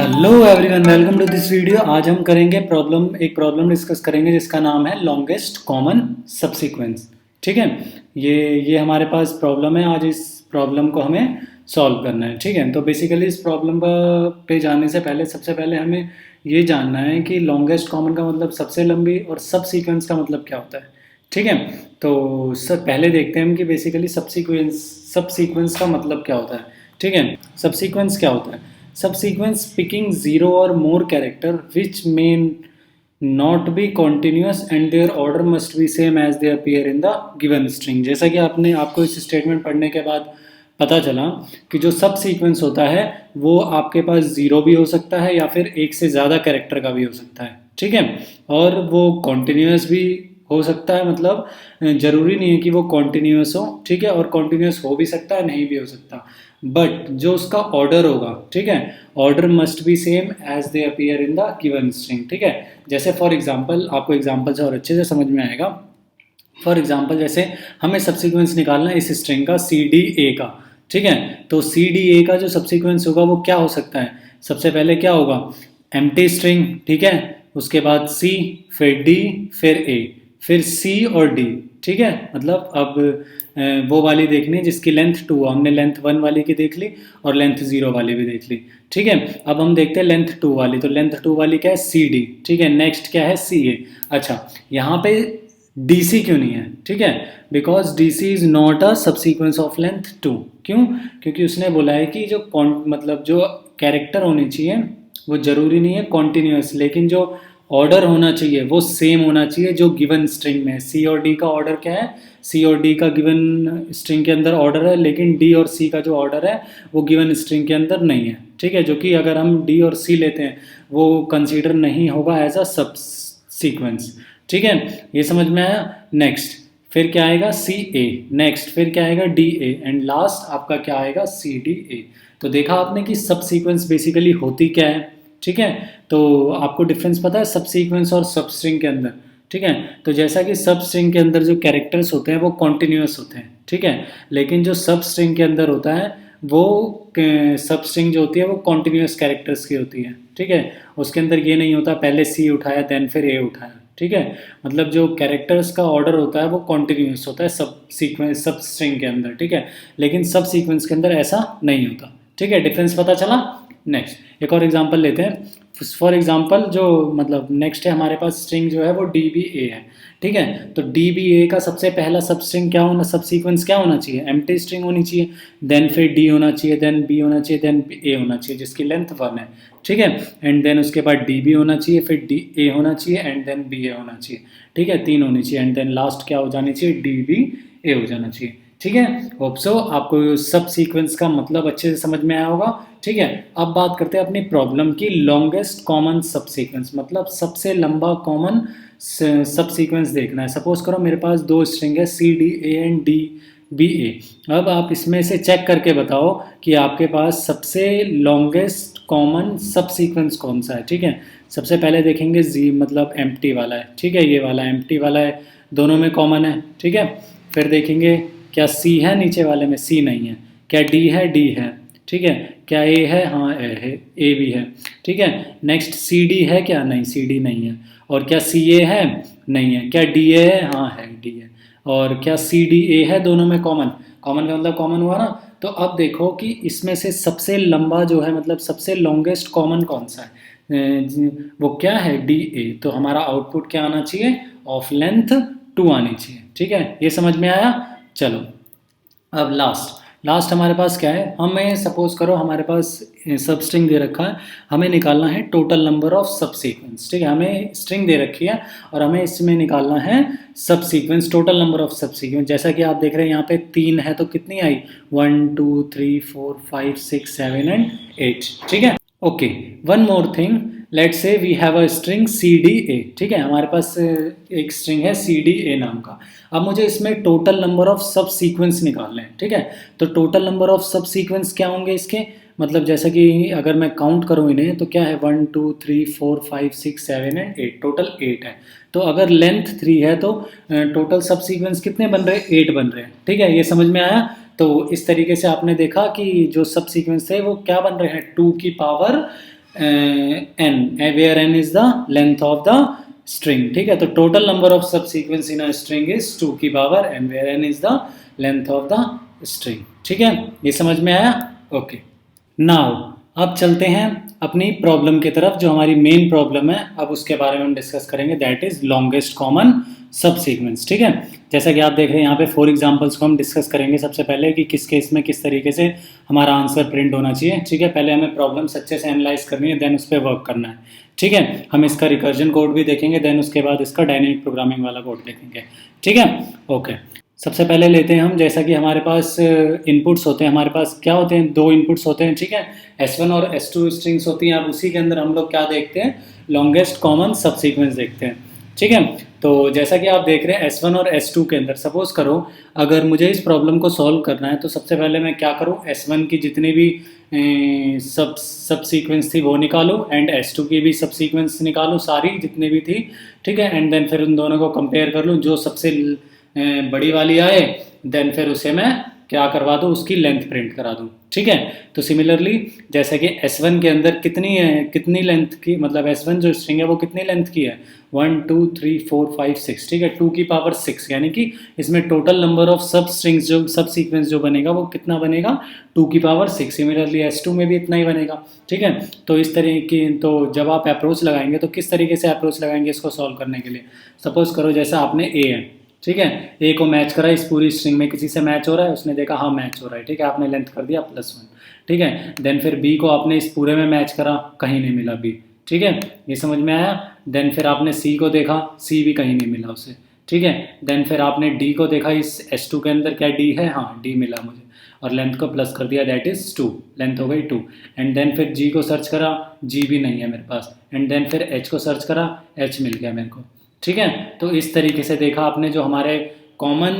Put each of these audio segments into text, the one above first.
Hello everyone, welcome to this video. आज हम करेंगे एक प्रॉब्लम डिस्कस करेंगे जिसका नाम है लॉन्गेस्ट कॉमन सबसीक्वेंस। ठीक है, ये हमारे पास प्रॉब्लम है। आज इस प्रॉब्लम को हमें सॉल्व करना है। ठीक है, तो बेसिकली इस प्रॉब्लम पे जाने से पहले सबसे पहले हमें ये जानना है कि लॉन्गेस्ट कॉमन का मतलब सबसे लंबी और सबसीक्वेंस का मतलब क्या होता है। ठीक है, तो सब पहले देखते हैं हम कि बेसिकली सबसीक्वेंस का मतलब क्या होता है। ठीक है, सबसीक्वेंस क्या होता है। Subsequence picking zero or more character which may not be continuous and their order must be same as they appear in the given string। जैसा कि आपको इस स्टेटमेंट पढ़ने के बाद पता चला कि जो सब सीक्वेंस होता है वो आपके पास ज़ीरो भी हो सकता है या फिर एक से ज़्यादा कैरेक्टर का भी हो सकता है। ठीक है, और वो कॉन्टिन्यूस भी हो सकता है, मतलब ज़रूरी नहीं है कि वो कॉन्टिन्यूस हो। ठीक है, और कॉन्टिन्यूस हो भी सकता है, नहीं भी हो सकता, बट जो उसका ऑर्डर होगा, ठीक है, order must be same as they appear in the given string. ठीक है, जैसे फॉर एग्जांपल, आपको एग्जांपल से और अच्छे से समझ में आएगा। फॉर एग्जांपल जैसे हमें सबसीक्वेंस निकालना है इस स्ट्रिंग का सी डी ए का। ठीक है, तो सी डी ए का जो सबसीक्वेंस होगा वो क्या हो सकता है। सबसे पहले क्या होगा, एम्प्टी स्ट्रिंग। ठीक है, उसके बाद सी, फिर डी, फिर ए, फिर सी और डी। ठीक है, मतलब अब वो वाली देखनी है जिसकी लेंथ 2, हमने लेंथ 1 वाली की देख ली और लेंथ 0 वाली भी देख ली। ठीक है, अब हम देखते हैं लेंथ 2 वाली। तो लेंथ 2 वाली क्या है, सी डी। ठीक है, नेक्स्ट क्या है, सी ए। अच्छा, यहाँ पे डी सी क्यों नहीं है। ठीक है, because D C is not a subsequence of length 2। क्यों, क्योंकि उसने बोला है कि जो मतलब जो कैरेक्टर होनी चाहिए वो ज़रूरी नहीं है कॉन्टिन्यूस, लेकिन जो ऑर्डर होना चाहिए वो सेम होना चाहिए जो गिवन स्ट्रिंग में। सी और डी का ऑर्डर क्या है, सी और डी का गिवन स्ट्रिंग के अंदर ऑर्डर है, लेकिन डी और सी का जो ऑर्डर है वो गिवन स्ट्रिंग के अंदर नहीं है। ठीक है, जो कि अगर हम डी और सी लेते हैं वो कंसीडर नहीं होगा एज अ सब सीक्वेंस। ठीक है, ये समझ में आया। नेक्स्ट फिर क्या आएगा, सी ए। नेक्स्ट फिर क्या आएगा, डी ए, एंड लास्ट आपका क्या आएगा, सी डी ए। तो देखा आपने कि सब सीक्वेंस बेसिकली होती क्या है। ठीक है, तो आपको डिफरेंस पता है सब सीक्वेंस और सब स्ट्रिंग के अंदर। ठीक है, तो जैसा कि सब स्ट्रिंग के अंदर जो कैरेक्टर्स होते हैं वो कॉन्टिन्यूस होते हैं। ठीक है, लेकिन जो सब स्ट्रिंग के अंदर होता है वो सब स्ट्रिंग जो होती है वो कॉन्टिन्यूस कैरेक्टर्स की होती है। ठीक है, उसके अंदर ये नहीं होता पहले सी उठाया देन फिर ए उठाया। ठीक है, मतलब जो कैरेक्टर्स का ऑर्डर होता है वो कॉन्टिन्यूस होता है सब स्ट्रिंग के अंदर। ठीक है, लेकिन सब सीक्वेंस के अंदर ऐसा नहीं होता। ठीक है, डिफरेंस पता चला। नेक्स्ट एक और एग्जांपल लेते हैं। फॉर एग्जांपल जो मतलब नेक्स्ट है हमारे पास स्ट्रिंग जो है वो डी बी ए है। ठीक है, तो डी बी ए का सबसे पहला सब स्ट्रिंग क्या होना, सब सीक्वेंस क्या होना चाहिए, एम्प्टी स्ट्रिंग होनी चाहिए। देन फिर डी होना चाहिए, देन बी होना चाहिए, देन ए होना चाहिए जिसकी लेंथ 1 है। ठीक है, एंड देन उसके बाद डी बी होना चाहिए, फिर डी ए होना चाहिए, एंड देन बी ए होना चाहिए। ठीक है, 3 होनी चाहिए, एंड देन लास्ट क्या हो जानी चाहिए, डी बी ए हो जाना चाहिए। ठीक है, होप सो आपको सब सीक्वेंस का मतलब अच्छे से समझ में आया होगा। ठीक है, अब बात करते हैं अपनी प्रॉब्लम की। लॉन्गेस्ट कॉमन सब सीक्वेंस मतलब सबसे लंबा कॉमन सब सीक्वेंस देखना है। सपोज करो मेरे पास 2 स्ट्रिंग है C D A and D B A. अब आप इसमें से चेक करके बताओ कि आपके पास सबसे लॉन्गेस्ट कॉमन सब सीक्वेंस कौन सा है। ठीक है, सबसे पहले देखेंगे जी मतलब एम्प्टी वाला है। ठीक है, ये वाला एम्प्टी वाला है, दोनों में कॉमन है। ठीक है, फिर देखेंगे क्या सी है, नीचे वाले में सी नहीं है। क्या डी है, डी है। ठीक है, क्या ए है, हाँ ए है, ए भी है। ठीक है, नेक्स्ट सी डी है क्या, नहीं सी डी नहीं है। और क्या सी ए है, नहीं है। क्या डी ए है, हाँ है, डी है। और क्या सी डी ए है, दोनों में कॉमन। कॉमन का मतलब कॉमन हुआ ना। तो अब देखो कि इसमें से सबसे लंबा जो है मतलब सबसे लॉन्गेस्ट कॉमन कौन सा है, वो क्या है, डी ए। तो हमारा आउटपुट क्या आना चाहिए, ऑफ लेंथ 2 आनी चाहिए। ठीक है, ये समझ में आया। चलो अब लास्ट हमारे पास क्या है, हमें सपोज करो हमारे पास सब स्ट्रिंग दे रखा है, हमें निकालना है टोटल नंबर ऑफ सब सीक्वेंस। ठीक है, हमें स्ट्रिंग दे रखी है और हमें इसमें निकालना है सब सीक्वेंस, टोटल नंबर ऑफ सब सीक्वेंस। जैसा कि आप देख रहे हैं यहाँ पे 3 है तो कितनी आई, 1 2 3 4 5 6 7 एंड 8। ठीक है, okay, one more thing, let's say we have a string C D A. ठीक है, हमारे पास एक स्ट्रिंग है सी डी ए नाम का। अब मुझे इसमें टोटल नंबर ऑफ सब सीक्वेंस निकालने हैं। ठीक है, तो टोटल नंबर ऑफ सब सीक्वेंस क्या होंगे इसके, मतलब जैसा कि अगर मैं काउंट करूँ इन्हें तो क्या है 1 2 3 4 5 6 7 एंड 8, टोटल 8 है। तो अगर लेंथ 3 है तो टोटल सब सीक्वेंस कितने बन रहे हैं, 8 बन रहे हैं। ठीक है, ये समझ में आया। तो इस तरीके से आपने देखा कि जो सब सीक्वेंस थे वो क्या बन रहे हैं, 2 की power n, where n is the length of the string, ठीक है। तो टोटल नंबर ऑफ सब sequence in a string is 2 की power n, where n is the length of the string, ठीक है। ये समझ में आया? ओके। नाउ अब चलते हैं अपनी प्रॉब्लम की तरफ, जो हमारी मेन प्रॉब्लम है अब उसके बारे में हम डिस्कस करेंगे, that is longest common sub sequence, ठीक है। जैसा कि आप देख रहे हैं यहाँ पे 4 एग्जांपल्स को हम डिस्कस करेंगे सबसे पहले कि किस केस में किस तरीके से हमारा आंसर प्रिंट होना चाहिए, ठीक है। पहले हमें प्रॉब्लम्स अच्छे से एनालाइज करनी है, देन उस पर वर्क करना है, ठीक है। हम इसका रिकर्जन कोड भी देखेंगे, देन उसके बाद इसका डायनेमिक प्रोग्रामिंग वाला कोड देखेंगे, ठीक है। ओके, सबसे पहले लेते हैं हम, जैसा कि हमारे पास इनपुट्स होते हैं, हमारे पास क्या होते हैं, 2 इनपुट्स होते हैं, ठीक है। S1 और S2 स्ट्रिंग्स होती हैं। अब उसी के अंदर हम लोग क्या देखते हैं, लॉन्गेस्ट कॉमन सब सीक्वेंस देखते हैं, ठीक है। तो जैसा कि आप देख रहे हैं S1 और S2 के अंदर, सपोज करो अगर मुझे इस प्रॉब्लम को सॉल्व करना है तो सबसे पहले मैं क्या करूँ, S1 की जितनी भी सब सीक्वेंस थी वो निकालूँ, एंड S2 की भी सब सीक्वेंस निकालूँ, सारी जितनी भी थी, ठीक है। एंड देन फिर उन दोनों को कंपेयर कर लूँ, जो सबसे बड़ी वाली आए देन फिर उसे मैं क्या करवा दूँ, उसकी लेंथ प्रिंट करा दूँ, ठीक है। तो सिमिलरली जैसे कि S1 के अंदर कितनी लेंथ की, मतलब S1 जो स्ट्रिंग है वो कितनी लेंथ की है, 1 2 3 4 5 6, ठीक है, 2 की पावर 6, यानी कि इसमें टोटल नंबर ऑफ सब स्ट्रिंग्स जो सब सीक्वेंस जो बनेगा वो कितना बनेगा, 2 की पावर 6। सिमिलरली S2 में भी इतना ही बनेगा, ठीक है। तो इस तरीके, तो जब आप अप्रोच लगाएंगे तो किस तरीके से अप्रोच लगाएंगे इसको सॉल्व करने के लिए, सपोज करो जैसा आपने ए है, ठीक है, ए को मैच करा इस पूरी स्ट्रिंग में, किसी से मैच हो रहा है, उसने देखा हाँ मैच हो रहा है, ठीक है, आपने लेंथ कर दिया +1, ठीक है। देन फिर बी को आपने इस पूरे में मैच करा, कहीं नहीं मिला बी, ठीक है, ये समझ में आया। देन फिर आपने सी को देखा, सी भी कहीं नहीं मिला उसे, ठीक है। देन फिर आपने डी को देखा, इस S2 के अंदर क्या डी है, हाँ डी मिला मुझे, और लेंथ को प्लस कर दिया, दैट इज 2, लेंथ हो गई 2। एंड देन फिर जी को सर्च करा, जी भी नहीं है मेरे पास, एंड देन फिर एच को सर्च करा, एच मिल गया मेरे को, ठीक है। तो इस तरीके से देखा आपने, जो हमारे कॉमन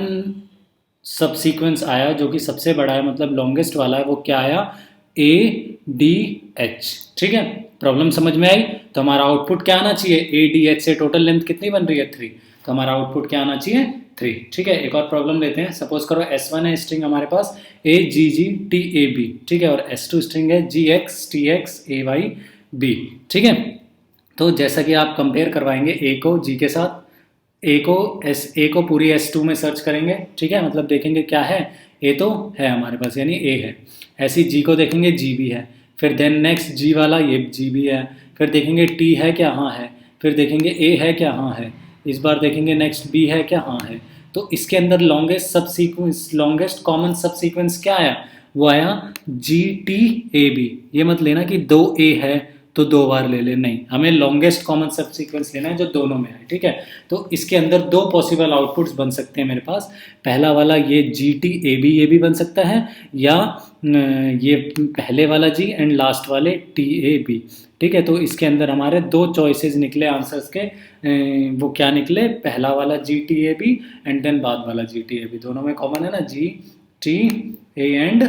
सब सीक्वेंस आया जो कि सबसे बड़ा है, मतलब लॉन्गेस्ट वाला है, वो क्या आया, ADH, ठीक है। प्रॉब्लम समझ में आई। तो हमारा आउटपुट क्या आना चाहिए, ADH से टोटल लेंथ कितनी बन रही है, 3, तो हमारा आउटपुट क्या आना चाहिए, 3, ठीक है। एक और प्रॉब्लम लेते हैं, सपोज करो S1 है स्ट्रिंग हमारे पास AGGTAB, ठीक है, और S2 स्ट्रिंग है GXTXAYB, ठीक है। तो जैसा कि आप कंपेयर करवाएंगे ए को जी के साथ, ए को पूरी S2 में सर्च करेंगे, ठीक है, मतलब देखेंगे क्या है, ए तो है हमारे पास यानी ए है, ऐसी जी को देखेंगे जी भी है, फिर देन नेक्स्ट जी वाला ये जी भी है, फिर देखेंगे टी है क्या, हाँ है, फिर देखेंगे ए है क्या, हाँ है, इस बार देखेंगे नेक्स्ट बी है क्या, हाँ है। तो इसके अंदर लॉन्गेस्ट कॉमन सब सीक्वेंस क्या आया, वो आया GTAB। ये मत लेना कि 2 ए है तो 2 बार ले ले, नहीं, हमें लॉन्गेस्ट कॉमन सब सीक्वेंस लेना है जो दोनों में है, ठीक है। तो इसके अंदर 2 पॉसिबल आउटपुट्स बन सकते हैं मेरे पास, पहला वाला ये GTAB ये भी बन सकता है, या ये पहले वाला जी एंड लास्ट वाले TAB, ठीक है। तो इसके अंदर हमारे 2 चॉइसेस निकले आंसर्स के, वो क्या निकले, पहला वाला GTAB एंड देन बाद वाला GTAB, दोनों में कॉमन है ना, GTA एंड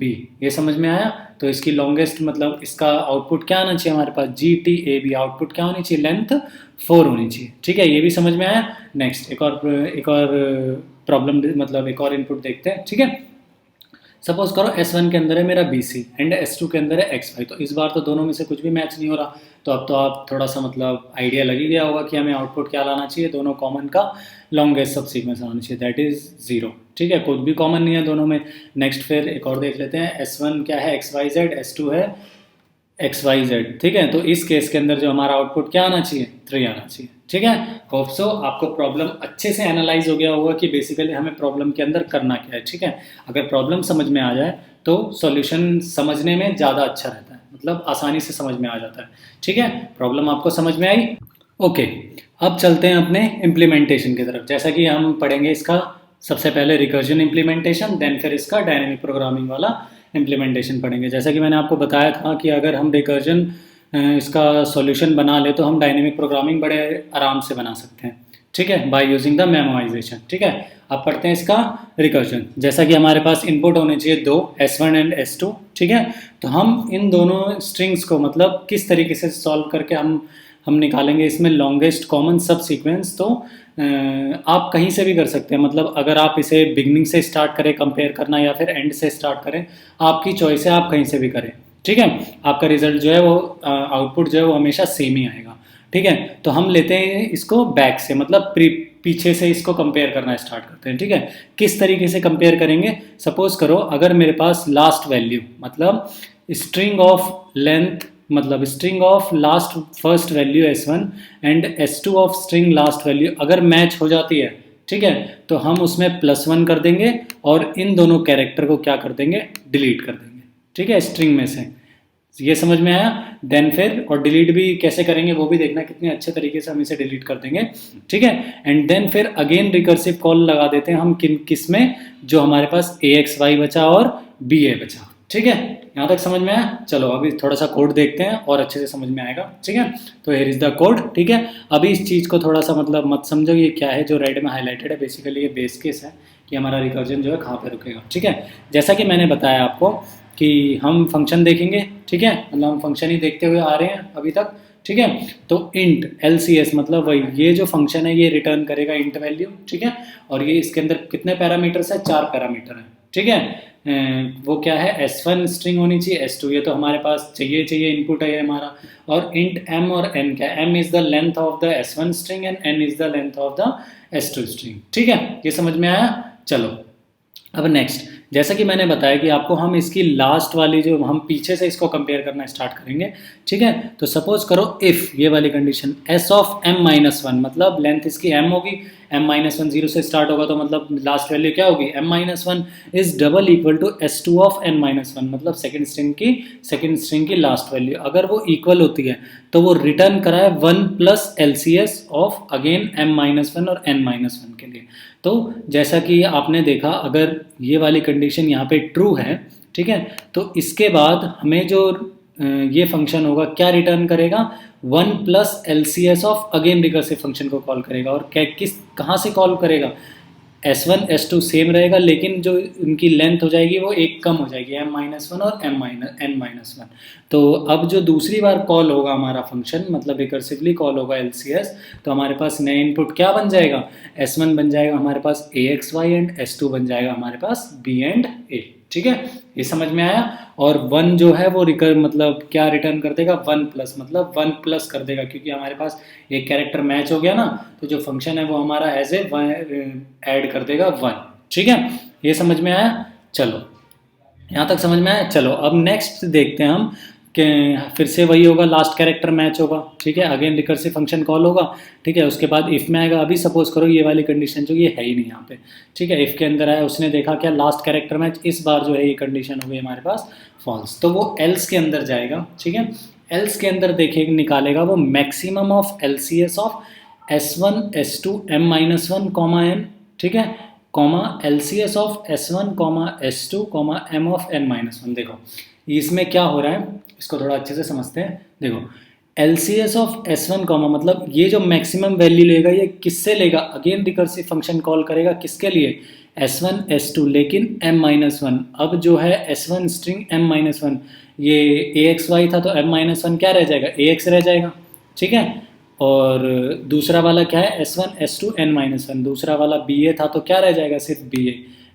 B, ये समझ में आया। तो इसकी लॉन्गेस्ट, मतलब इसका आउटपुट क्या आना चाहिए हमारे पास, GTAB, आउटपुट क्या होनी चाहिए, लेंथ 4 होनी चाहिए, ठीक है, ये भी समझ में आया। नेक्स्ट एक और प्रॉब्लम, मतलब एक और इनपुट देखते हैं, ठीक है। सपोज करो S1 के अंदर है मेरा BC एंड S2 के अंदर है XY, तो इस बार तो दोनों में से कुछ भी मैच नहीं हो रहा, तो अब तो आप थोड़ा सा मतलब आइडिया लग ही गया होगा कि हमें आउटपुट क्या लाना चाहिए, दोनों कॉमन का लॉन्गेस्ट सब सीक्वेंस आना चाहिए, दैट इज 0, ठीक है, कुछ भी कॉमन नहीं है दोनों में। नेक्स्ट फिर एक और देख लेते हैं, S1 क्या है XYZ, S2 है XYZ, ठीक है। तो इस केस के अंदर जो हमारा आउटपुट क्या आना चाहिए, 3 आना चाहिए, ठीक है। होप सो आपको प्रॉब्लम अच्छे से एनालाइज हो गया होगा कि बेसिकली हमें प्रॉब्लम के अंदर करना क्या है, ठीक है। अगर प्रॉब्लम समझ में आ जाए तो सॉल्यूशन समझने में ज़्यादा अच्छा रहता है, मतलब आसानी से समझ में आ जाता है, ठीक है। प्रॉब्लम आपको समझ में आई, ओके। अब चलते हैं अपने इम्प्लीमेंटेशन की तरफ, जैसा कि हम पढ़ेंगे इसका सबसे पहले रिकर्जन इम्प्लीमेंटेशन, देन फिर इसका डायनेमिक प्रोग्रामिंग वाला इम्प्लीमेंटेशन पढ़ेंगे। जैसा कि मैंने आपको बताया था कि अगर हम रिकर्जन इसका सॉल्यूशन बना ले तो हम डायनेमिक प्रोग्रामिंग बड़े आराम से बना सकते हैं, ठीक है, बाय यूजिंग द मेमोराइजेशन, ठीक है। अब पढ़ते हैं इसका रिकर्जन। जैसा कि हमारे पास इनपुट होने चाहिए 2, S1 एंड S2, ठीक है। तो हम इन दोनों स्ट्रिंग्स को मतलब किस तरीके से सॉल्व करके हम निकालेंगे इसमें लॉन्गेस्ट कॉमन सब सीक्वेंस। तो आप कहीं से भी कर सकते हैं, मतलब अगर आप इसे बिगनिंग से स्टार्ट करें कंपेयर करना, या फिर एंड से स्टार्ट करें, आपकी चॉइस है, आप कहीं से भी करें, ठीक है, आपका रिजल्ट जो है वो आउटपुट जो है वो हमेशा सेम ही आएगा। ठीक है, तो हम लेते हैं इसको बैक से, मतलब पीछे से इसको कंपेयर करना स्टार्ट करते हैं। ठीक है, किस तरीके से कंपेयर करेंगे, सपोज करो अगर मेरे पास लास्ट वैल्यू मतलब स्ट्रिंग ऑफ लेंथ मतलब string of last first value S1 and S2 of string last value अगर मैच हो जाती है, ठीक है, तो हम उसमें +1 कर देंगे और इन दोनों कैरेक्टर को क्या कर देंगे, डिलीट कर देंगे। ठीक है, स्ट्रिंग में से। ये समझ में आया? देन फिर और डिलीट भी कैसे करेंगे वो भी देखना, कितने अच्छे तरीके से हम इसे डिलीट कर देंगे। ठीक है, एंड देन फिर अगेन रिकर्सिव कॉल लगा देते हैं हम किस में, जो हमारे पास AXY बचा और BA बचा। ठीक है, यहाँ तक समझ में आया? चलो अभी थोड़ा सा कोड देखते हैं और अच्छे से समझ में आएगा। ठीक है, तो हियर इज द कोड। ठीक है, अभी इस चीज़ को थोड़ा सा मतलब मत समझो ये क्या है जो रेड में हाईलाइटेड है, बेसिकली ये बेस केस है कि हमारा रिकर्जन जो है कहाँ पे रुकेगा। ठीक है, जैसा कि मैंने बताया आपको कि हम फंक्शन देखेंगे। ठीक है, मतलब हम फंक्शन ही देखते हुए आ रहे हैं अभी तक। ठीक है, तो इंट LCS मतलब वही ये जो फंक्शन है ये रिटर्न करेगा इंट वैल्यू। ठीक है, और ये इसके अंदर कितने पैरामीटर्स है, 4 पैरामीटर है। ठीक है, वो क्या है, S1 स्ट्रिंग होनी चाहिए, S2 ये तो हमारे पास चाहिए इनपुट है ये हमारा, और इंट M और N क्या है, M is the length of the S1 string and N is the length of the S2 string. ठीक है, ये समझ में आया? चलो अब नेक्स्ट, जैसा कि मैंने बताया कि आपको हम इसकी लास्ट वाली जो हम पीछे से इसको कंपेयर करना स्टार्ट करेंगे। ठीक है, तो सपोज करो इफ़ ये वाली कंडीशन S ऑफ M-1 मतलब लेंथ इसकी M होगी, M-1 0 से स्टार्ट होगा तो मतलब लास्ट वैल्यू क्या होगी, M-1 is double equal to S2 of N-1 मतलब सेकंड स्ट्रिंग की लास्ट वैल्यू अगर वो इक्वल होती है तो वो रिटर्न कराए 1 plus LCS of again M-1 और N-1 के लिए। तो जैसा कि आपने देखा अगर ये वाली कंडीशन यहाँ पे ट्रू है, ठीक है, तो इसके बाद हमें जो ये फंक्शन होगा क्या रिटर्न करेगा, 1 plus LCS of again recursive function को कॉल करेगा। और कहाँ से कॉल करेगा, S1 S2 सेम रहेगा लेकिन जो उनकी लेंथ हो जाएगी वो एक कम हो जाएगी, M-1 और N-1। तो अब जो दूसरी बार कॉल होगा हमारा फंक्शन मतलब रिकर्सिवली कॉल होगा LCS, तो हमारे पास नया इनपुट क्या बन जाएगा, S1 बन जाएगा हमारे पास AXY एंड S2 बन जाएगा हमारे पास B एंड A। ठीक है, ये समझ में आया? और 1 जो है वो मतलब क्या रिटर्न कर देगा, 1 प्लस मतलब 1 प्लस कर देगा क्योंकि हमारे पास एक कैरेक्टर मैच हो गया ना, तो जो फंक्शन है वो हमारा एज ए ऐड कर देगा 1। ठीक है, ये समझ में आया? चलो यहाँ तक समझ में आया? चलो अब नेक्स्ट देखते हैं हम कि फिर से वही होगा, लास्ट कैरेक्टर मैच होगा। ठीक है, अगेन रिकर्सिव फंक्शन कॉल होगा। ठीक है, उसके बाद इफ़ में आएगा। अभी सपोज करो ये वाली कंडीशन जो ये है ही नहीं यहाँ पे। ठीक है, इफ़ के अंदर आया, उसने देखा क्या लास्ट कैरेक्टर मैच, इस बार जो है ये कंडीशन हो गई हमारे पास फॉल्स, तो वो एल्स के अंदर जाएगा। ठीक है, एल्स के अंदर देखेगा निकालेगा वो maximum of LCS of S1 S2 M-1 N। ठीक है, comma LCS of S1 S2 M of N-1। देखो इसमें क्या हो रहा है, इसको थोड़ा अच्छे से समझते हैं। देखो LCS ऑफ S1 मतलब ये जो मैक्सिमम वैल्यू लेगा ये किससे लेगा, अगेन रिकर्सिव फंक्शन कॉल करेगा किसके लिए, S1 S2 लेकिन M-1। अब जो है S1 स्ट्रिंग M-1 ये AXY था तो M-1 क्या रह जाएगा, AX रह जाएगा। ठीक है, और दूसरा वाला क्या है S1 S2 N-1, दूसरा वाला BA था तो क्या रह जाएगा, सिर्फ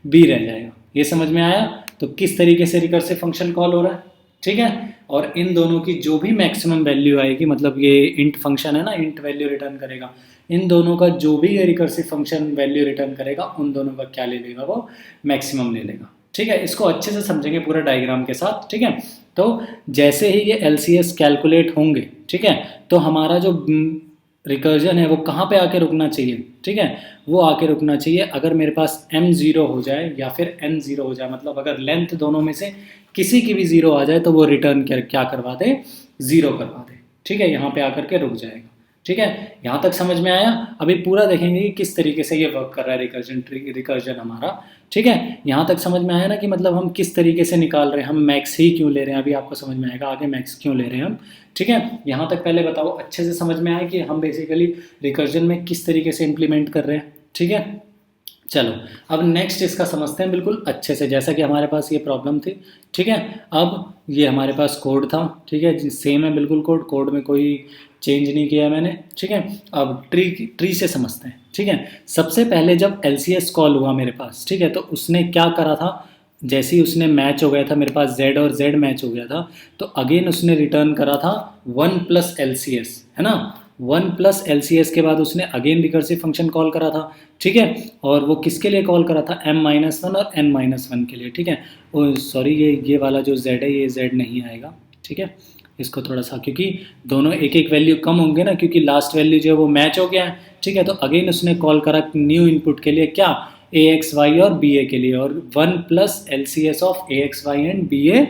B रह जाएगा। ये समझ में आया? तो किस तरीके से रिकर्सिव फंक्शन कॉल हो रहा है। ठीक है, और इन दोनों की जो भी मैक्सिमम वैल्यू आएगी, मतलब ये इंट फंक्शन है ना, इंट वैल्यू रिटर्न करेगा, इन दोनों का जो भी ये रिकर्सिव फंक्शन वैल्यू रिटर्न करेगा उन दोनों का क्या ले लेगा, वो मैक्सिमम ले लेगा। ठीक है, इसको अच्छे से समझेंगे पूरा डायग्राम के साथ। ठीक है, तो जैसे ही ये LCS कैलकुलेट होंगे, ठीक है, तो हमारा जो रिकर्जन है वो कहाँ पे आके रुकना चाहिए। ठीक है, वो आके रुकना चाहिए अगर मेरे पास M 0 हो जाए या फिर N 0 हो जाए, मतलब अगर लेंथ दोनों में से किसी की भी 0 आ जाए तो वो रिटर्न क्या करवा दे, 0 करवा दे। ठीक है, यहाँ पे आकर के रुक जाएगा। ठीक है, यहाँ तक समझ में आया? अभी पूरा देखेंगे कि किस तरीके से ये वर्क कर रहा है रिकर्जन हमारा। ठीक है, यहाँ तक समझ में आया ना कि मतलब हम किस तरीके से निकाल रहे हैं, हम मैक्स ही क्यों ले रहे हैं, अभी आपको समझ में आएगा आगे मैक्स क्यों ले रहे हैं हम। ठीक है, यहाँ तक पहले बताओ अच्छे से समझ में आया कि हम बेसिकली रिकर्जन में किस तरीके से इम्प्लीमेंट कर रहे हैं। ठीक है, चलो अब नेक्स्ट इसका समझते हैं बिल्कुल अच्छे से, जैसा कि हमारे पास ये प्रॉब्लम थी। ठीक है, अब ये हमारे पास कोड था। ठीक है, सेम है बिल्कुल कोड में कोई चेंज नहीं किया मैंने। ठीक है, अब ट्री से समझते हैं। ठीक है, सबसे पहले जब LCS कॉल हुआ मेरे पास, ठीक है, तो उसने क्या करा था, जैसे ही उसने मैच हो गया था मेरे पास z और z मैच हो गया था, तो अगेन उसने रिटर्न करा था 1 प्लस LCS, है ना। 1 प्लस LCS के बाद उसने अगेन रिकर्सिव फंक्शन कॉल करा था, ठीक है। और वो किसके लिए कॉल करा था, m-1 और n-1 के लिए, ठीक है। सॉरी, ये वाला जो z है ये z नहीं आएगा, ठीक है। इसको थोड़ा सा, क्योंकि दोनों एक एक वैल्यू कम होंगे ना, क्योंकि लास्ट वैल्यू जो है वो मैच हो गया है, ठीक है। तो अगेन उसने कॉल करा न्यू इनपुट के लिए, क्या, AXY और BA के लिए, और 1 plus LCS of AXY and BA,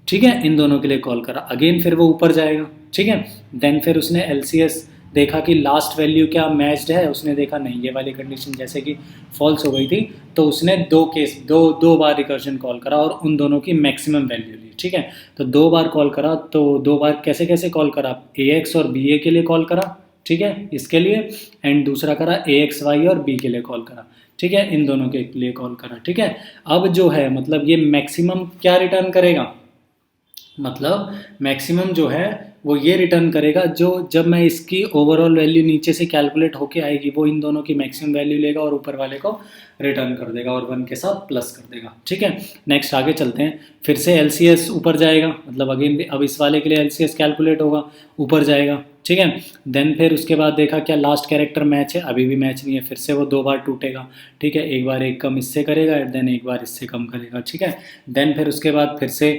ठीक है, इन दोनों के लिए कॉल करा। अगेन फिर वो ऊपर जाएगा, ठीक है। देन फिर उसने LCS देखा कि लास्ट वैल्यू क्या मैच्ड है, उसने देखा नहीं, ये वाली कंडीशन जैसे कि फॉल्स हो गई थी, तो उसने दो बार रिकर्जन कॉल करा और उन दोनों की मैक्सिमम वैल्यू ली, ठीक है। तो 2 बार कॉल करा, तो 2 बार कैसे कैसे कॉल करा, AX और BA के लिए कॉल करा, ठीक है, इसके लिए, एंड दूसरा करा AXY और B के लिए कॉल करा, ठीक है, इन दोनों के लिए कॉल करा, ठीक है। अब जो है मतलब ये मैक्सिमम क्या रिटर्न करेगा, मतलब मैक्सिमम जो है वो ये रिटर्न करेगा, जो जब मैं इसकी ओवरऑल वैल्यू नीचे से कैलकुलेट होके आएगी वो इन दोनों की मैक्सिमम वैल्यू लेगा और ऊपर वाले को रिटर्न कर देगा और 1 के साथ प्लस कर देगा, ठीक है। नेक्स्ट आगे चलते हैं, फिर से LCS ऊपर जाएगा, मतलब अगेन अब इस वाले के लिए LCS कैलकुलेट होगा, ऊपर जाएगा, ठीक है। देन फिर उसके बाद देखा क्या लास्ट कैरेक्टर मैच है, अभी भी मैच नहीं है, फिर से वो 2 बार टूटेगा, ठीक है। एक बार एक कम इससे करेगा, देन एक बार इससे कम करेगा, ठीक है। देन फिर उसके बाद फिर से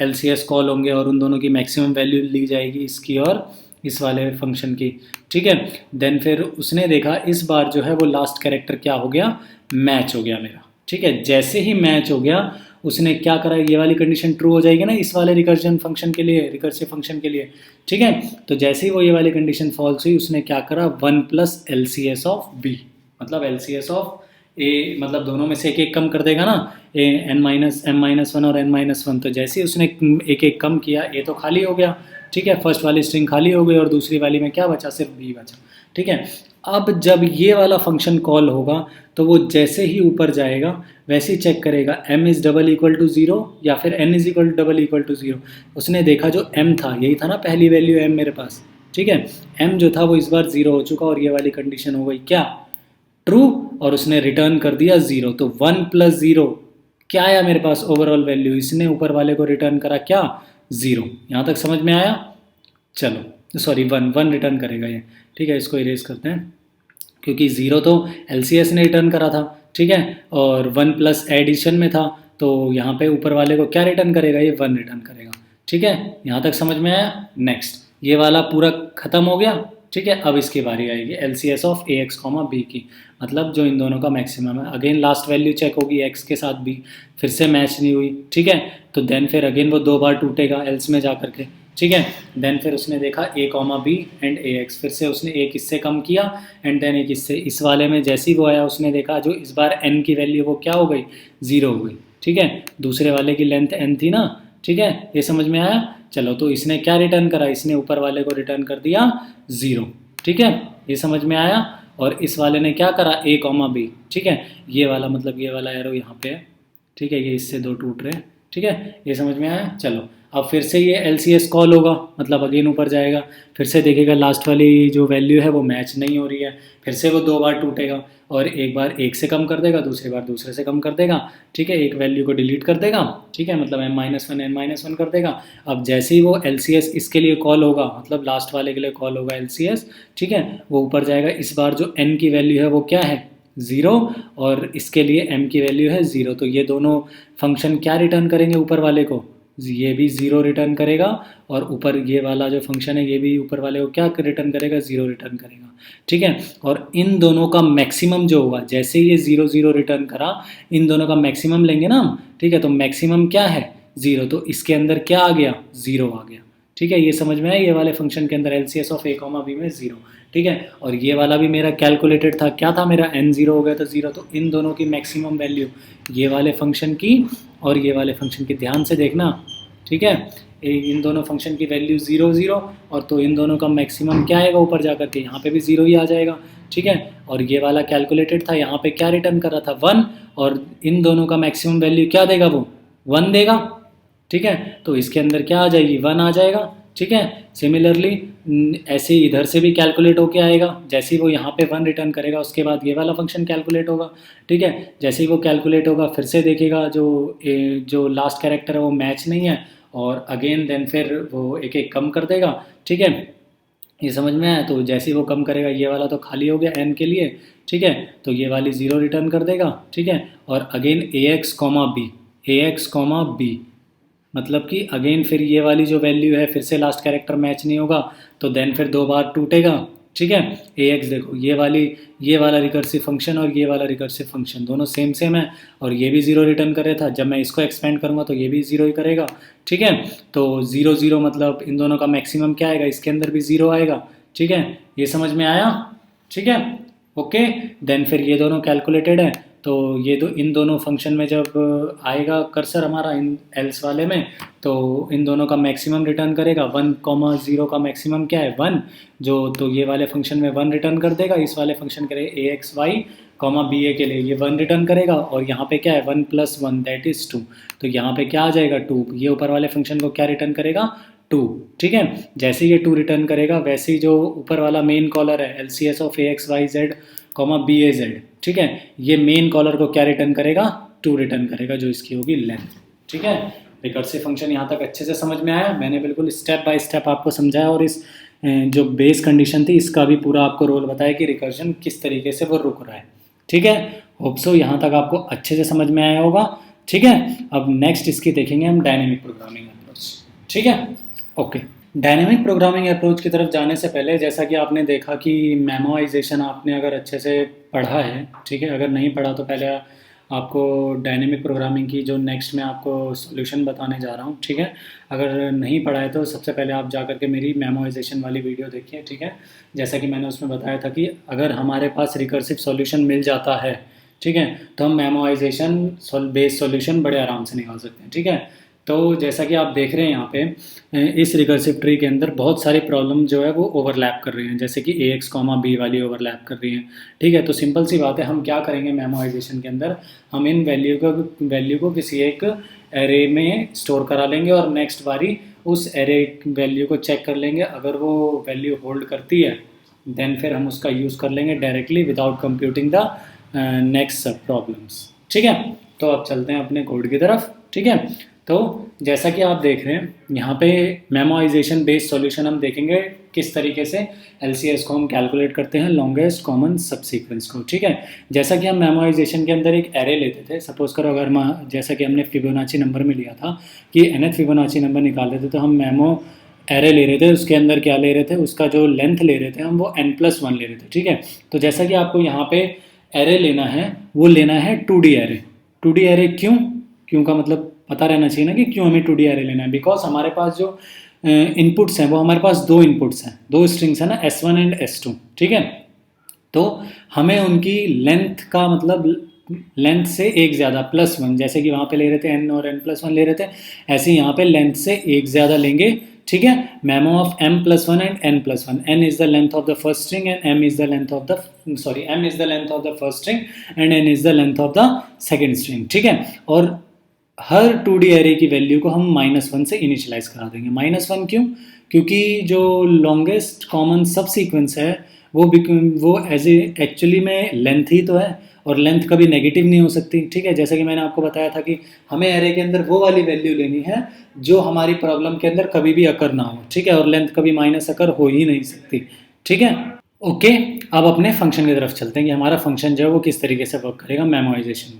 LCS कॉल होंगे और उन दोनों की मैक्सिमम वैल्यू ली जाएगी, इसकी और इस वाले फंक्शन की, ठीक है। देन फिर उसने देखा इस बार जो है वो लास्ट कैरेक्टर क्या हो गया, मैच हो गया मेरा, ठीक है। जैसे ही मैच हो गया उसने क्या करा, ये वाली कंडीशन ट्रू हो जाएगी ना इस वाले रिकर्जन फंक्शन के लिए, रिकर्सिव फंक्शन के लिए, ठीक है। तो जैसे ही वो ये वाली कंडीशन फॉल्स हुई उसने क्या करा, 1 प्लस LCS ऑफ B, मतलब LCS ऑफ A, मतलब दोनों में से एक एक कम कर देगा ना, m-1 और n-1, तो जैसे ही उसने एक एक कम किया A तो खाली हो गया, ठीक है, फर्स्ट वाली स्ट्रिंग खाली हो गई और दूसरी वाली में क्या बचा, सिर्फ B बचा, ठीक है। अब जब ये वाला फंक्शन कॉल होगा तो वो जैसे ही ऊपर जाएगा वैसे ही चेक करेगा m=0 या फिर n=0। उसने देखा जो m था, यही था ना पहली वैल्यू m मेरे पास, ठीक है, m जो था वो इस बार 0 हो चुका और ये वाली कंडीशन हो गई क्या, ट्रू, और उसने रिटर्न कर दिया 0। तो 1 प्लस 0 क्या आया मेरे पास ओवरऑल वैल्यू, इसने ऊपर वाले को रिटर्न करा क्या, 0। यहाँ तक समझ में आया, चलो सॉरी 1 रिटर्न करेगा ये, ठीक है। इसको इरेज करते हैं क्योंकि 0 तो LCS ने रिटर्न करा था, ठीक है, और 1 प्लस एडिशन में था, तो यहाँ पे ऊपर वाले को क्या रिटर्न करेगा, ये 1 रिटर्न करेगा, ठीक है। यहाँ तक समझ में आया। नेक्स्ट ये वाला पूरा खत्म हो गया, ठीक है। अब इसकी बारी आएगी LCS ऑफ AX, B की, मतलब जो इन दोनों का मैक्सिमम है। अगेन लास्ट वैल्यू चेक होगी X के साथ B, फिर से मैच नहीं हुई, ठीक है। तो देन फिर अगेन वो 2 बार टूटेगा एल्स में जा करके, ठीक है। देन फिर उसने देखा A, B एंड AX, फिर से उसने एक इससे कम किया एंड देन एक इससे, इस वाले में जैसे ही वो आया उसने देखा जो इस बार n की वैल्यू वो क्या हो गई, 0 हो गई, ठीक है। दूसरे वाले की लेंथ n थी ना, ठीक है, ये समझ में आया। चलो तो इसने क्या रिटर्न करा, इसने ऊपर वाले को रिटर्न कर दिया 0, ठीक है, ये समझ में आया। और इस वाले ने क्या करा, A, B, ठीक है, ये वाला मतलब ये वाला एरो यहाँ पे है, ठीक है, ये इससे 2 टूट रहे हैं, ठीक है, ये समझ में आया। चलो अब फिर से ये LCS कॉल होगा, मतलब अगेन ऊपर जाएगा, फिर से देखेगा लास्ट वाली जो वैल्यू है वो मैच नहीं हो रही है, फिर से वो 2 बार टूटेगा और एक बार 1 से कम कर देगा, दूसरी बार दूसरे से कम कर देगा, ठीक है, एक वैल्यू को डिलीट कर देगा, ठीक है, मतलब m-1 n-1 कर देगा। अब जैसे ही वो LCS इसके लिए कॉल होगा, मतलब लास्ट वाले के लिए कॉल होगा LCS, ठीक है, वो ऊपर जाएगा, इस बार जो n की वैल्यू है वो क्या है, 0, और इसके लिए m की वैल्यू है 0, तो ये दोनों फंक्शन क्या रिटर्न करेंगे ऊपर वाले को, ये भी 0 रिटर्न करेगा और ऊपर ये वाला जो फंक्शन है ये भी ऊपर वाले को क्या रिटर्न करेगा, 0 रिटर्न करेगा, ठीक है। और इन दोनों का मैक्सिमम जो होगा, जैसे ये 0 0 रिटर्न करा, इन दोनों का मैक्सिमम लेंगे ना हम, ठीक है, तो मैक्सिमम क्या है 0, तो इसके अंदर क्या आ गया, 0 आ गया, ठीक है, ये समझ में आया। ये वाले फंक्शन के अंदर LCS ऑफ A, B में 0, ठीक है। और ये वाला भी मेरा कैलकुलेटेड था, क्या था मेरा, n 0 हो गया था 0, तो इन दोनों की मैक्सिमम वैल्यू, ये वाले फंक्शन की और ये वाले फंक्शन की, ध्यान से देखना, ठीक है, इन दोनों फंक्शन की वैल्यू 0 0, और तो इन दोनों का मैक्सिमम क्या आएगा ऊपर जा करके, यहाँ पे भी 0 ही आ जाएगा, ठीक है। और ये वाला कैलकुलेटेड था, यहाँ पे क्या रिटर्न कर रहा था, 1, और इन दोनों का मैक्सिमम वैल्यू क्या देगा, वो 1 देगा, ठीक है। तो इसके अंदर क्या आ जाएगी, 1 आ जाएगा, ठीक है। सिमिलरली ऐसे ही इधर से भी कैलकुलेट होके आएगा, जैसे ही वो यहाँ पे 1 रिटर्न करेगा उसके बाद ये वाला फंक्शन कैलकुलेट होगा, ठीक है। जैसे ही वो कैलकुलेट होगा फिर से देखेगा जो लास्ट कैरेक्टर है वो मैच नहीं है, और अगेन देन फिर वो एक एक कम कर देगा, ठीक है। ये समझ में आया? तो जैसे ही वो कम करेगा ये वाला तो खाली हो गया n के लिए, ठीक है, तो ये वाली 0 रिटर्न कर देगा, ठीक है। और अगेन ax कॉमा बी, मतलब कि अगेन फिर ये वाली जो वैल्यू है फिर से लास्ट कैरेक्टर मैच नहीं होगा, तो देन फिर 2 बार टूटेगा, ठीक है। ax देखो ये वाला रिकर्सिव फंक्शन और ये वाला रिकर्सिव फंक्शन दोनों सेम सेम है, और ये भी 0 रिटर्न कर रहा था, जब मैं इसको एक्सपेंड करूँगा तो ये भी 0 ही करेगा, ठीक है। तो 0 0 मतलब इन दोनों का मैक्सिमम क्या आएगा, इसके अंदर भी 0 आएगा, ठीक है। ये समझ में आया? ठीक है, ओके। देन फिर ये दोनों कैलकुलेटेड है, तो ये इन दोनों फंक्शन में जब आएगा कर्सर हमारा इन एल्स वाले में, तो इन दोनों का मैक्सिमम रिटर्न करेगा। 1,0 का मैक्सिमम क्या है 1, तो ये वाले फंक्शन में 1 रिटर्न कर देगा, इस वाले फंक्शन के लिए axy बी ए के लिए ये 1 रिटर्न करेगा, और यहाँ पे क्या है 1 + 1 दैट इज़ 2, तो यहाँ पे क्या आ जाएगा 2, ये ऊपर वाले फंक्शन को क्या रिटर्न करेगा 2, ठीक है। जैसे ये 2 रिटर्न करेगा वैसे ही जो ऊपर वाला मेन कॉलर है LCS ऑफ AXYZ, BAZ, ठीक है, ये मेन कॉलर को क्या रिटर्न करेगा 2 रिटर्न करेगा, जो इसकी होगी लेंथ, ठीक है। रिकर्सिव फंक्शन यहाँ तक अच्छे से समझ में आया? मैंने बिल्कुल स्टेप बाय स्टेप आपको समझाया, और इस जो बेस कंडीशन थी इसका भी पूरा आपको रोल बताया कि रिकर्जन किस तरीके से वो रुक रहा है, ठीक है। होप सो यहाँ तक आपको अच्छे से समझ में आया होगा, ठीक है। अब नेक्स्ट इसकी देखेंगे हम डायनेमिक प्रोग्रामिंग अप्रोच, ठीक है, ओके। डायनेमिक प्रोग्रामिंग अप्रोच की तरफ जाने से पहले, जैसा कि आपने देखा कि मेमोइजेशन आपने अगर अच्छे से पढ़ा है, ठीक है, अगर नहीं पढ़ा तो पहले आपको डायनेमिक प्रोग्रामिंग की जो नेक्स्ट मैं आपको सॉल्यूशन बताने जा रहा हूँ, ठीक है। अगर नहीं पढ़ा है तो सबसे पहले आप जा करके मेरी मेमोइजेशन वाली वीडियो देखिए, ठीक है। जैसा कि मैंने उसमें बताया था कि अगर हमारे पास रिकर्सिव सॉल्यूशन मिल जाता है, ठीक है, तो हम मेमोइजेशन बेस्ड सॉल्यूशन बड़े आराम से निकाल सकते हैं, ठीक है। तो जैसा कि आप देख रहे हैं यहाँ पे इस रिकर्सिव ट्री के अंदर बहुत सारी प्रॉब्लम जो है वो ओवरलैप कर रही हैं, जैसे कि ax, b वाली ओवरलैप कर रही हैं, ठीक है। तो सिंपल सी बात है, हम क्या करेंगे मेमोइजेशन के अंदर, हम इन वैल्यू को किसी एक एरे में स्टोर करा लेंगे, और नेक्स्ट बारी उस एरे वैल्यू को चेक कर लेंगे, अगर वो वैल्यू होल्ड करती है देन फिर हम उसका यूज़ कर लेंगे directly without computing the next सब प्रॉब्लम्स, ठीक है। तो अब चलते हैं अपने कोड की तरफ, ठीक है। तो जैसा कि आप देख रहे हैं यहाँ पे मेमोइजेशन बेस्ड सॉल्यूशन हम देखेंगे किस तरीके से LCS को हम कैलकुलेट करते हैं, लॉन्गेस्ट कॉमन सबसीक्वेंस को, ठीक है। जैसा कि हम मेमोइजेशन के अंदर एक एरे लेते थे, सपोज करो अगर जैसा कि हमने फिबोनाची नंबर में लिया था कि nth फिबोनाची नंबर निकाल रहे थे, तो हम मेमो एरे ले रहे थे, उसके अंदर क्या ले रहे थे, उसका जो लेंथ ले रहे थे हम वो n+1 ले रहे थे, ठीक है। तो जैसा कि आपको यहाँ पे एरे लेना है, वो लेना है 2D एरे। 2D एरे क्यों का मतलब पता रहना चाहिए ना कि क्यों हमें 2D एरे लेना है, बिकॉज हमारे पास जो इनपुट्स हैं वो हमारे पास 2 इनपुट्स हैं, 2 स्ट्रिंग्स हैं ना, S1 एंड S2, ठीक है। तो हमें उनकी लेंथ का मतलब लेंथ से एक ज़्यादा +1, जैसे कि वहाँ पे ले रहे थे n और n+1 ले रहे थे, ऐसे ही यहाँ पे लेंथ से एक ज़्यादा लेंगे, ठीक है। Memo of m+1 and n+1, n is the length of the first string and m is the length of the first string and n is the length of the second string, ठीक है। और हर 2D array की value को हम -1 से initialise करा देंगे। -1 क्योंकि जो लॉन्गेस्ट कॉमन सब सीक्वेंस है वो एज एक्चुअली में लेंथ ही तो है, और लेंथ कभी नेगेटिव नहीं हो सकती, ठीक है। जैसे कि मैंने आपको बताया था कि हमें एरे के अंदर वो वाली वैल्यू लेनी है जो हमारी प्रॉब्लम के अंदर कभी भी अकर ना हो, ठीक है, और लेंथ कभी माइनस अकर हो ही नहीं सकती, ठीक है, ओके। अब अपने फंक्शन की तरफ चलते हैं कि हमारा फंक्शन जो है वो किस तरीके से वर्क करेगा, मेमोइजेशन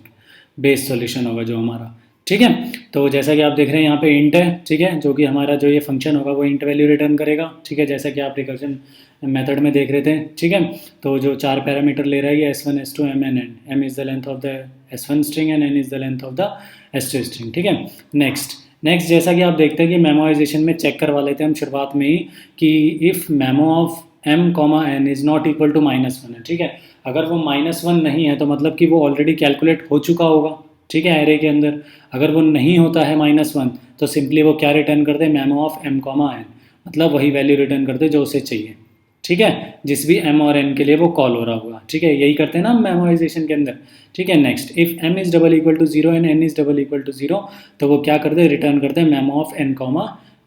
बेस्ड सॉल्यूशन होगा जो हमारा, ठीक है। तो जैसा कि आप देख रहे हैं यहाँ पे इंट है, ठीक है, जो कि हमारा जो ये फंक्शन होगा वो इंट वैल्यू रिटर्न करेगा, ठीक है, जैसा कि आप रिकर्जन मेथड में देख रहे थे, ठीक है। तो जो 4 पैरामीटर ले रहा है ये S1, S2, M and N, M is the length of the S1 string and N is the length of the S2 string, ठीक है। नेक्स्ट जैसा कि आप देखते हैं कि मेमोइजेशन में चेक करवा लेते हैं हम शुरुआत में ही कि if memo of m, n is not equal to -1 है, ठीक है। अगर वो -1 नहीं है तो मतलब कि वो ऑलरेडी कैलकुलेट हो चुका होगा, ठीक है, एरे के अंदर। अगर वो नहीं होता है -1 तो सिंपली वो क्या रिटर्न कर दे, मेमो ऑफ m, n, मतलब वही वैल्यू रिटर्न कर दे जो उसे चाहिए, ठीक है, जिस भी m और n के लिए वो कॉल हो रहा होगा, ठीक है। यही करते हैं ना मेमोइजेशन के अंदर, ठीक है। Next if m is = 0 and n is = 0 तो वो क्या कर दे, रिटर्न कर दे मेमो ऑफ n,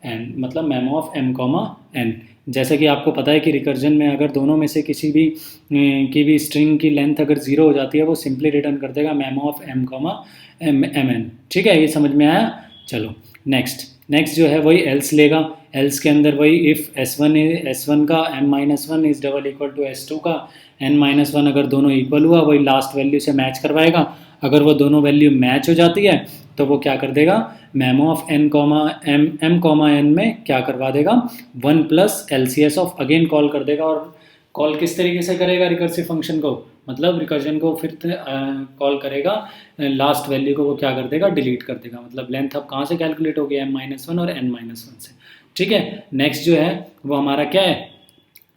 एन, मतलब memo of M comma N. जैसे कि आपको पता है कि रिकर्जन में अगर दोनों में से किसी भी की भी स्ट्रिंग की लेंथ अगर 0 हो जाती है वो सिंपली रिटर्न कर देगा memo of M comma M N. ठीक है, ये समझ में आया। चलो नेक्स्ट जो है वही एल्स लेगा। एल्स के अंदर वही इफ़ S1 का m-1 is double equal to S2 का n-1, अगर दोनों इक्वल हुआ वही लास्ट वैल्यू से मैच करवाएगा। अगर वो दोनों वैल्यू मैच हो जाती है तो वो क्या कर देगा, memo of M comma N में क्या करवा देगा, 1 plus LCS of again call कर देगा। और कॉल किस तरीके से करेगा रिकर्सिव फंक्शन को, मतलब रिकर्जन को फिर कॉल करेगा, लास्ट वैल्यू को वो क्या कर देगा, डिलीट कर देगा। मतलब लेंथ अब कहाँ से कैलकुलेट होगी, m-1 और n-1 से। ठीक है, नेक्स्ट जो है वो हमारा क्या है,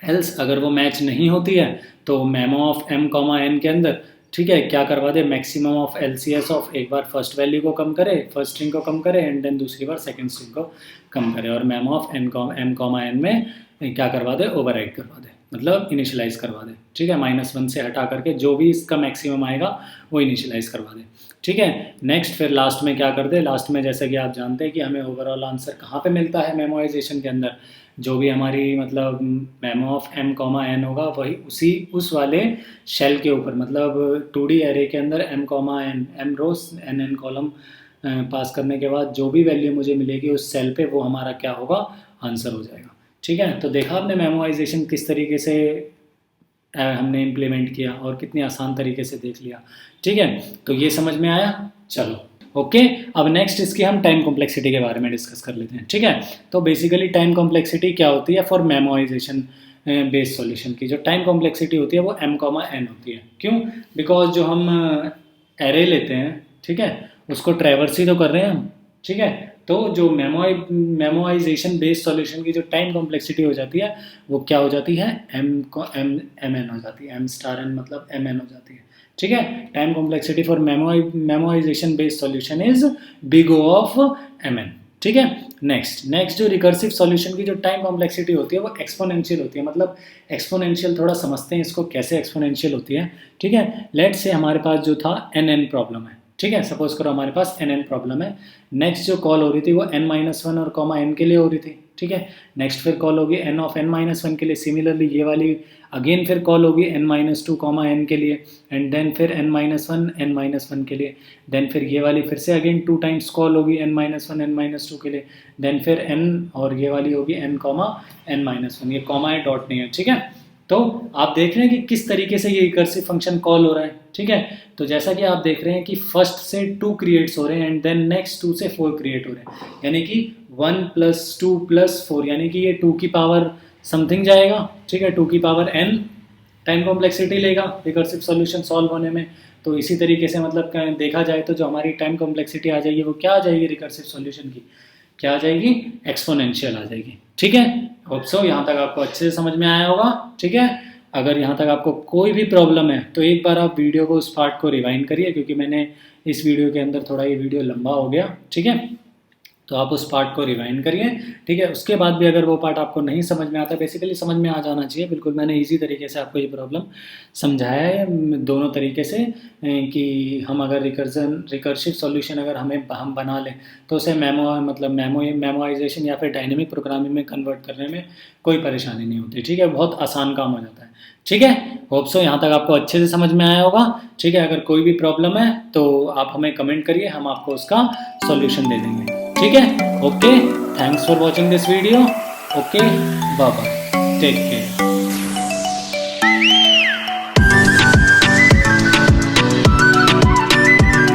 एल्स अगर वो मैच नहीं होती है तो memo of M comma N के अंदर, ठीक है, क्या करवा दे, मैक्सिमम ऑफ LCS ऑफ एक बार फर्स्ट वैल्यू को कम करे, फर्स्ट स्ट्रिंग को कम करे, एंड देन दूसरी बार सेकंड स्ट्रिंग को कम करे, और memo of M comma N में क्या करवा दे, ओवरराइड करवा दे, मतलब इनिशियलाइज करवा दे। ठीक है, -1 से हटा करके जो भी इसका मैक्सिमम आएगा वो इनिशियलाइज करवा दे। ठीक है, नेक्स्ट फिर लास्ट में क्या कर दे, लास्ट में जैसे कि आप जानते हैं कि हमें ओवरऑल आंसर कहाँ पे मिलता है मेमोराइजेशन के अंदर, जो भी हमारी मतलब memo of M comma N होगा वही उस वाले शेल के ऊपर, मतलब 2D एरे के अंदर m कॉमा एन, m रोज n कॉलम पास करने के बाद जो भी वैल्यू मुझे मिलेगी उस सेल पे वो हमारा क्या होगा, आंसर हो जाएगा। ठीक है, तो देखा आपने मेमोराइजेशन किस तरीके से हमने इम्प्लीमेंट किया और कितनी आसान तरीके से देख लिया। ठीक है, तो ये समझ में आया। चलो ओके, अब नेक्स्ट इसकी हम टाइम कॉम्प्लेक्सिटी के बारे में डिस्कस कर लेते हैं। ठीक है, तो बेसिकली टाइम कॉम्प्लेक्सिटी क्या होती है फॉर मेमोराइजेशन बेस्ड सॉल्यूशन की, जो टाइम कॉम्प्लेक्सिटी होती है वो m कॉमा एन होती है। क्यों, बिकॉज जो हम एरे लेते हैं, ठीक है, उसको ट्रैवर्स ही तो कर रहे हैं हम। ठीक है, तो जो मेमोराइजेशन बेस्ड सॉल्यूशन की जो टाइम कॉम्प्लेक्सिटी हो जाती है वो क्या हो जाती है, एम एन हो जाती है, m∗n मतलब mn हो जाती है। ठीक है, time complexity for memorisation based solution is big O of mn। ठीक है, नेक्स्ट जो रिकर्सिव सॉल्यूशन की जो टाइम कॉम्प्लेक्सिटी होती है वो एक्सपोनेंशियल होती है। मतलब एक्सपोनेंशियल थोड़ा समझते हैं इसको कैसे एक्सपोनेंशियल होती है। ठीक है, लेट्स से हमारे पास जो था n प्रॉब्लम है। ठीक है, सपोज करो हमारे पास n प्रॉब्लम है। नेक्स्ट जो कॉल हो रही थी वो n-1 और कॉमा n के लिए हो रही थी। ठीक है, नेक्स्ट फिर कॉल होगी n ऑफ n-1 के लिए, सिमिलरली ये वाली अगेन फिर कॉल होगी n-2 कॉमा n के लिए, एंड देन फिर n-1 के लिए, देन फिर ये वाली फिर से अगेन 2 टाइम्स कॉल होगी n-1 n-2 के लिए, देन फिर n और ये वाली होगी n कॉमा n-1, ये कॉमा है डॉट नहीं है। ठीक है, तो आप देख रहे हैं कि किस तरीके से ये रिकर्सिव फंक्शन कॉल हो रहा है। ठीक है, तो जैसा कि आप देख रहे हैं कि फर्स्ट से 2 क्रिएट्स हो रहे हैं एंड देन नेक्स्ट 2 से 4 क्रिएट हो रहे हैं, यानी कि 1 + 2 + 4, यानी कि ये 2 की पावर समथिंग जाएगा। ठीक है, 2 की पावर n टाइम कॉम्प्लेक्सिटी लेगा रिकर्सिव सॉल्यूशन सॉल्व होने में। तो इसी तरीके से मतलब देखा जाए तो जो हमारी टाइम कॉम्प्लेक्सिटी आ जाएगी वो क्या आ जाएगी, रिकर्सिव सॉल्यूशन की क्या आ जाएगी, एक्सपोनेंशियल आ जाएगी। ठीक है, होप सो यहाँ तक आपको अच्छे से समझ में आया होगा। ठीक है, अगर यहाँ तक आपको कोई भी प्रॉब्लम है तो एक बार आप वीडियो को उस पार्ट को रिवाइंड करिए, क्योंकि मैंने इस वीडियो के अंदर थोड़ा ये वीडियो लंबा हो गया। ठीक है, तो आप उस पार्ट को रिवाइंड करिए। ठीक है, उसके बाद भी अगर वो पार्ट आपको नहीं समझ में आता, बेसिकली समझ में आ जाना चाहिए बिल्कुल। मैंने इजी तरीके से आपको ये प्रॉब्लम समझाया है दोनों तरीके से, कि हम अगर रिकर्सिव सॉल्यूशन अगर हम बना लें तो उसे मेमोराइजेशन या फिर डायनेमिक प्रोग्रामिंग में कन्वर्ट करने में कोई परेशानी नहीं होती। ठीक है, बहुत आसान काम हो जाता है। ठीक है, होप सो यहाँ तक आपको अच्छे से समझ में आया होगा। ठीक है, अगर कोई भी प्रॉब्लम है तो आप हमें कमेंट करिए, हम आपको उसका सॉल्यूशन दे देंगे। ठीक है, okay, thanks for watching this video. Okay, bye bye, take care.